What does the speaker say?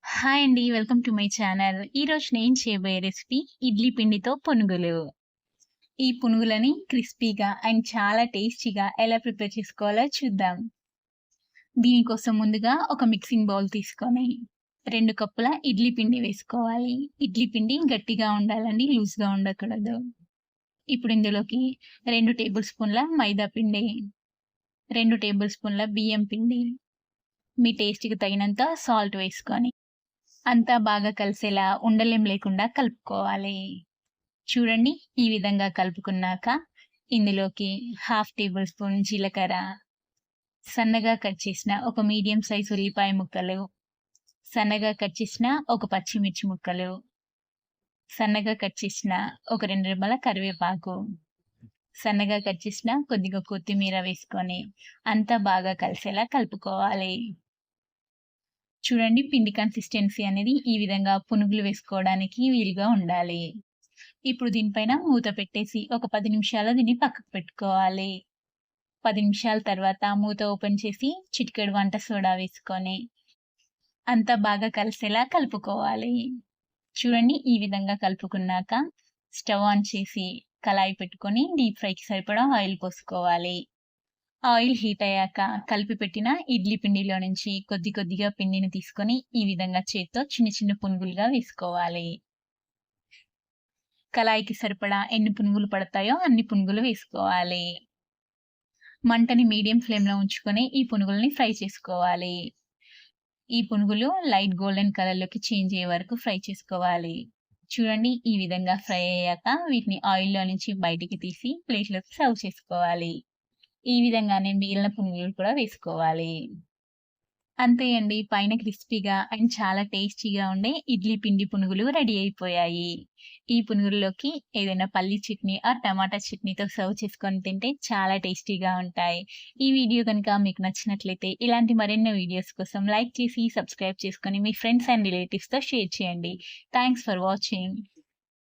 Hi అండి. Welcome to my channel. ఈరోజు నేను చేయబోయే రెసిపీ ఇడ్లీ పిండితో పునుగులు. ఈ పునుగులని క్రిస్పీగా అండ్ చాలా టేస్టీగా ఎలా ప్రిపేర్ చేసుకోవాలో చూద్దాం. దీనికోసం ముందుగా ఒక మిక్సింగ్ బౌల్ తీసుకొని 2 కప్పుల ఇడ్లీ పిండి వేసుకోవాలి. ఇడ్లీ పిండి గట్టిగా ఉండాలండి, లూజ్‌గా ఉండకూడదు. ఇప్పుడు ఇందులోకి 2 టేబుల్ స్పూన్ల మైదా పిండి, 2 టేబుల్ స్పూన్ల బియ్యం పిండి, మీ టేస్ట్‌కి తగినంత సాల్ట్ వేసుకొని అంతా బాగా కలిసేలా ఉండలేం లేకుండా కలుపుకోవాలి. చూడండి, ఈ విధంగా కలుపుకున్నాక ఇందులోకి హాఫ్ టేబుల్ స్పూన్ జీలకర్ర, సన్నగా కట్ చేసిన ఒక మీడియం సైజ్ ఉల్లిపాయ ముక్కలు, సన్నగా కట్ చేసిన ఒక పచ్చిమిర్చి ముక్కలు, సన్నగా కట్ చేసిన ఒక 2 రెమ్మల కరివేపాకు, సన్నగా కట్ చేసిన కొద్దిగా కొత్తిమీర వేసుకొని అంతా బాగా కలిసేలా కలుపుకోవాలి. చూడండి, పిండి కన్సిస్టెన్సీ అనేది ఈ విధంగా పునుగులు వేసుకోవడానికి వీలుగా ఉండాలి. ఇప్పుడు దీనిపైన మూత పెట్టేసి ఒక 10 నిమిషాలు దీన్ని పక్కకు పెట్టుకోవాలి. 10 నిమిషాల తర్వాత మూత ఓపెన్ చేసి చిటికెడు వంట సోడా వేసుకొని అంతా బాగా కలిసేలా కలుపుకోవాలి. చూడండి, ఈ విధంగా కలుపుకున్నాక స్టవ్ ఆన్ చేసి కళాయి పెట్టుకొని డీప్ ఫ్రైకి సరిపడా ఆయిల్ పోసుకోవాలి. ఆయిల్ హీట్ అయ్యాక కలిపి పెట్టిన ఇడ్లీ పిండిలో నుంచి కొద్ది కొద్దిగా పిండిని తీసుకొని ఈ విధంగా చేత్తో చిన్న చిన్న పునుగులుగా వేసుకోవాలి. కళాయికి సరిపడా ఎన్ని పునుగులు పడతాయో అన్ని పునుగులు వేసుకోవాలి. మంటని మీడియం ఫ్లేమ్‌లో ఉంచుకొని ఈ పునుగుల్ని ఫ్రై చేసుకోవాలి. ఈ పునుగులు లైట్ గోల్డెన్ కలర్‌లోకి చేంజ్ అయ్యే వరకు ఫ్రై చేసుకోవాలి. చూడండి, ఈ విధంగా ఫ్రై అయ్యాక వీటిని ఆయిల్‌లో నుంచి బయటికి తీసి ప్లేట్‌లోకి సర్వ్ చేసుకోవాలి. ఈ విధంగానే మిగిలిన పునుగులు కూడా వేసుకోవాలి. అంతే అండి. పైన క్రిస్పీగా అండ్ చాలా టేస్టీగా ఉండే ఇడ్లీ పిండి పునుగులు రెడీ అయిపోయాయి. ఈ పునుగుల్లోకి ఏదైనా పల్లీ చట్నీ ఆర్ టమాటా చట్నీతో సర్వ్ చేసుకొని తింటే చాలా టేస్టీగా ఉంటాయి. ఈ వీడియో గనుక మీకు నచ్చినట్లయితే ఇలాంటి మరెన్నో వీడియోస్ కోసం లైక్ చేసి, సబ్స్క్రైబ్ చేసుకొని మీ ఫ్రెండ్స్ అండ్ రిలేటివ్స్‌తో షేర్ చేయండి. Thanks for watching.